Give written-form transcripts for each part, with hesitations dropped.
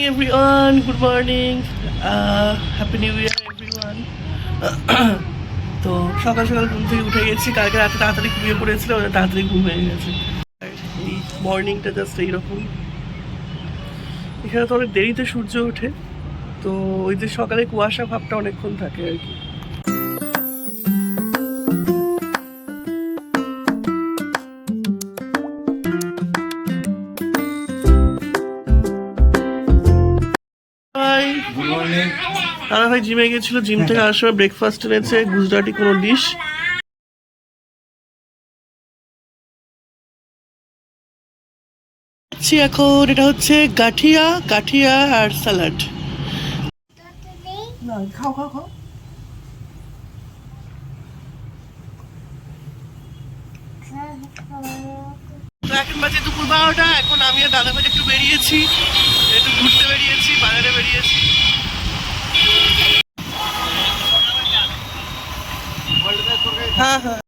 Everyone, good morning. Happy New Year, everyone. তো সকাল সকাল ঘুম থেকে উঠে গেছি। কালকে রাতে তাড়াতাড়ি ঘুমিয়ে পড়েছিলাম, তাড়াতাড়ি ঘুম হয়ে গেছে। এই মর্নিংটা জাস্ট এইরকম। এখানে তো অনেক দেরিতে সূর্য ওঠে, তো ওই যে সকালে কুয়াশা ভাবটা অনেকক্ষণ থাকে আর কি। দাদা ভাই জিমে গেছিল, জিম থেকে আসার সময় ব্রেকফাস্ট এনেছে গুজরাটি কোনো ডিশ। এখন এটা হচ্ছে গাঠিয়া গাঠিয়া আর স্যালাড। না খাও খাও খাও। এখন বাজে দুপুর 12টা। এখন আমি আর দাদা ভাই একটু বেরিয়েছি, একটু ঘুরতে বেরিয়েছি, বাজারে বেরিয়েছি। হ্যাঁ হ্যাঁ,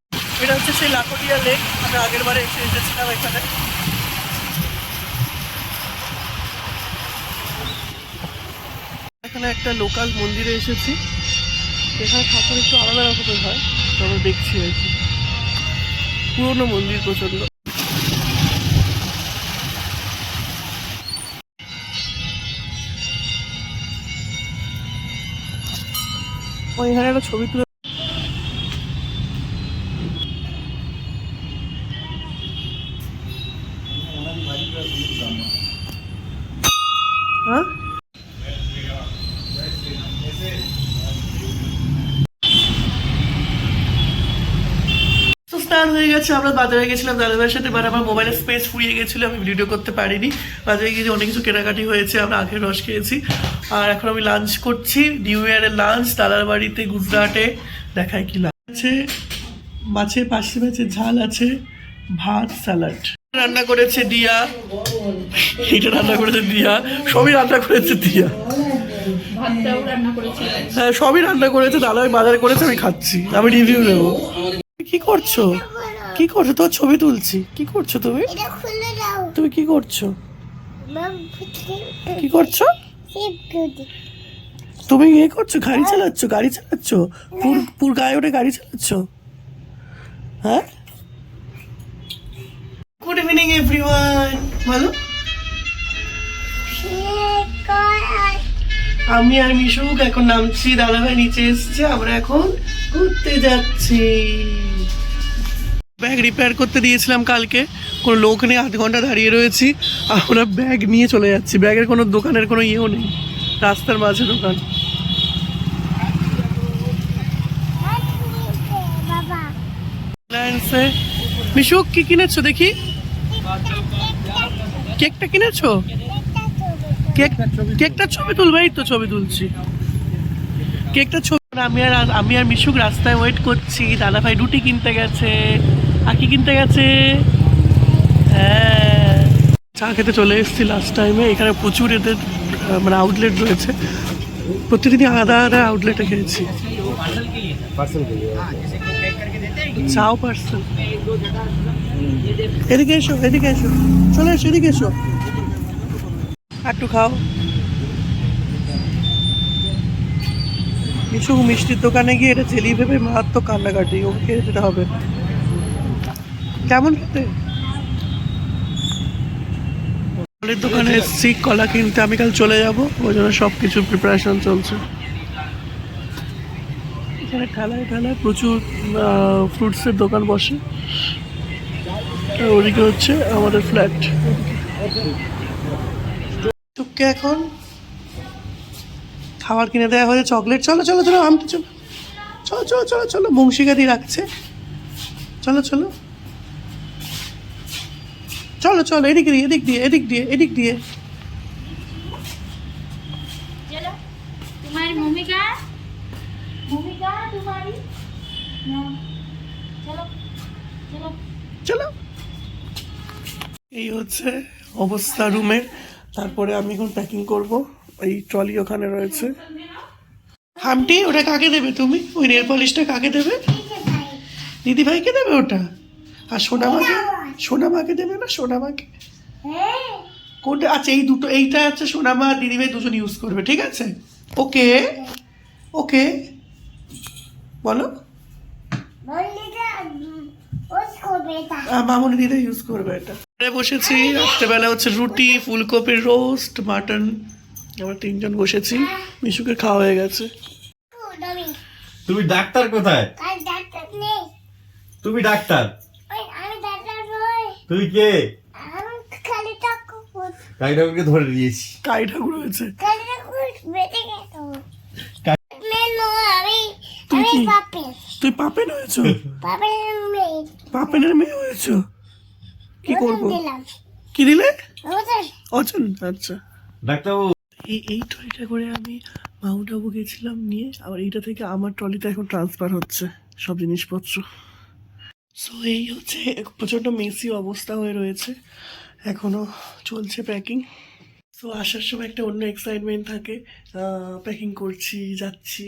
এটা হচ্ছে সেই লাখোটিয়া লেক। আমি আগের বারে এসেছিলাম এখানে। এখানে একটা লোকাল মন্দিরে এসেছি। এখানে ঠাকুর একটু আলাদা রকমের হয়, তো আমরা দেখছি আর কি। পুরোনো মন্দির প্রচন্ড। এখানে একটা ছবি তুলে। হ্যাঁ স্নান হয়ে গেছে। আমরা বাজারে গেছিলাম দাদাভাইয়ের সাথে, বাট আমার মোবাইলের স্পেস ফুরিয়ে গেছিলো, আমি ভিডিও করতে পারিনি। বাজারে গিয়ে অনেক কিছু কেনাকাটি হয়েছে, আমরা আখের রস খেয়েছি। আর এখন আমি লাঞ্চ করছি, নিউ ইয়ারের লাঞ্চ দাদার বাড়িতে গুজরাটে। দেখায় কি লাঞ্চ আছে। মাছের পাশে মাছের ঝাল আছে, ভাত, স্যালাড। রান্না করেছে দিয়া, এটা রান্না করেছে দিয়া, সবই রান্না করেছে দিয়া। হ্যাঁ সবই রান্না করেছে দাদা, বাজারে করেছে, আমি খাচ্ছি, আমি রিভিউ নেবো। কি করছো কি করছো? তোমার ছবি তুলছি। কি করছো তুমি? তুমি কি করছো? কি করছো তুমি? ইয়ে করছো, গাড়ি চালাচ্ছ? গাড়ি চালাচ্ছ? পুর গায়ে ওঠে গাড়ি চালাচ্ছ? হ্যাঁ। Good evening everyone. ভালো। আমি আর মিশুক এখন নামছি, দাদাভাই নিচে এসছে, আমরা এখন ঘুরতে যাচ্ছি। ব্যাগ রিপেয়ার করতে দিয়েছিলাম কালকে, কোনো লোক নেই, আধ ঘন্টা দাঁড়িয়ে রয়েছি। আমরা ব্যাগ নিয়ে চলে যাচ্ছি। ব্যাগের কোনো দোকানের কোনো ইয়েও নেই, রাস্তার মাঝে দোকান। মিশুক কি কিনেছো দেখি? কেকটা কিনেছো? কেকটার ছবি তুলবে? এই তো ছবি তুলছি, কেকটা ছবি। আমি আর মিশুক রাস্তায় ওয়েট করছি। দাদা ভাই রুটি কিনতে গেছে, আর কি কিনতে গেছে? হ্যাঁ, চা খেতে চলে এসেছি লাস্ট টাইমে। এখানে প্রচুর এদের মানে আউটলেট রয়েছে, প্রতিদিনই আলাদা আলাদা আউটলেটে খেয়েছি। চাও পার্সেল। এদিকে এসো, এদিকে এসো, চলে এসো, এদিকে এসো, একটু খাও। কিছু মিষ্টির দোকানে গিয়ে এটা জেলি ভেবে মারাত্মক কান্নাকাটি, ওকে খেয়ে যেতে হবে। কেমন খেতে? ফলের দোকানে এসছি কলা কিনতে, আমি কাল চলে যাবো, ওই জন্য সব কিছু প্রিপারেশন চলছে। এখানে ঠেলায় ঠেলায় প্রচুর ফ্রুটসের দোকান বসে। ওদিকে হচ্ছে আমাদের ফ্ল্যাট। টুককে এখন খাবার কিনে দেওয়া হয়েছে, চকলেট। চলো চলো চলো, আমি চলো চলো চলো চলো চলো, বংশীগাদি রাখছে। চলো চলো চলো চলো, এদিক দিয়ে এদিক দিয়ে এদিক দিয়ে এদিক দিয়ে। চলো। এই হচ্ছে অবস্থা রুমের। তারপরে আমি এখন প্যাকিং করব। এই ট্রলি ওখানে রয়েছে। হামটি ওটা কাকে দেবে তুমি? ওই নেল পলিশটা কাকে দেবে? দিদি ভাইকে দেবে ওটা? আর সোনামাকে? সোনামাকে দেবে না? সোনামাকে কোনটা? আচ্ছা এই দুটো, এইটা হচ্ছে সোনামা আর দিদিভাই দুজন ইউজ করবে, ঠিক আছে? ওকে ওকে, বলো। মামনি দিদা ইউজ করবে এটা। বসেছি রাত্রেবেলা হচ্ছে রুটি, ফুলকপির রোস্ট, মাটন। আমরা তিনজন বসেছি, মিশুকে খাওয়া হয়ে গেছে। তুমি ডাক্তার কোথায়? তুমি ডাক্তার? তুই কে? কালী ঠাকুরকে ধরে নিয়েছি। কালী ঠাকুর হয়েছে। তুই কি? তুই পাপেন হয়েছো? পাপেনের মেয়ে হয়েছো? কি করবো? কি দিলে? অচন। আচ্ছা, ডাক্তারবাবু, এই ট্রলিটা করে আমি মাউন্ট আবু গেছিলাম নিয়ে, আবার এইটা থেকে আমার ট্রলিতে এখন ট্রান্সফার হচ্ছে সব জিনিসপত্র। সো এই হচ্ছে প্রচণ্ড মেসি অবস্থা হয়ে রয়েছে, এখনও চলছে প্যাকিং। সো আসার সময় একটা অন্য এক্সাইটমেন্ট থাকে, প্যাকিং করছি, যাচ্ছি,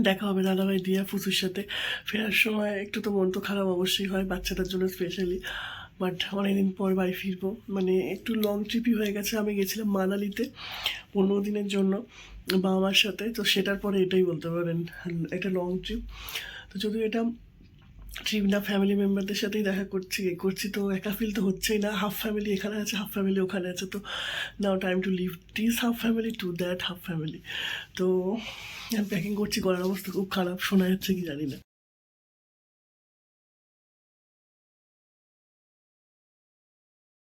দেখা হবে দাদাভাই দিয়া ফুসুর সাথে। ফেরার সময় একটু তো মন তো খারাপ অবশ্যই হয়, বাচ্চাটার জন্য স্পেশালি। বাট অনেকদিন পর বাড়ি ফিরবো, মানে একটু লং ট্রিপই হয়ে গেছে। আমি গেছিলাম মানালিতে 15 দিনের জন্য বাবা মার সাথে, তো সেটার পরে এটাই বলতে পারেন একটা লং ট্রিপ। তো যদিও এটা ট্রিপ না, ফ্যামিলি মেম্বারদের সাথেই দেখা করছি, তো একা ফিল তো হচ্ছেই না। হাফ ফ্যামিলি এখানে আছে, হাফ ফ্যামিলি ওখানে আছে, তো now time to leave this half family to that half family. তো আমি প্যাকিং করছি, গলার অবস্থা খুব খারাপ, শোনা যাচ্ছে কি জানি না।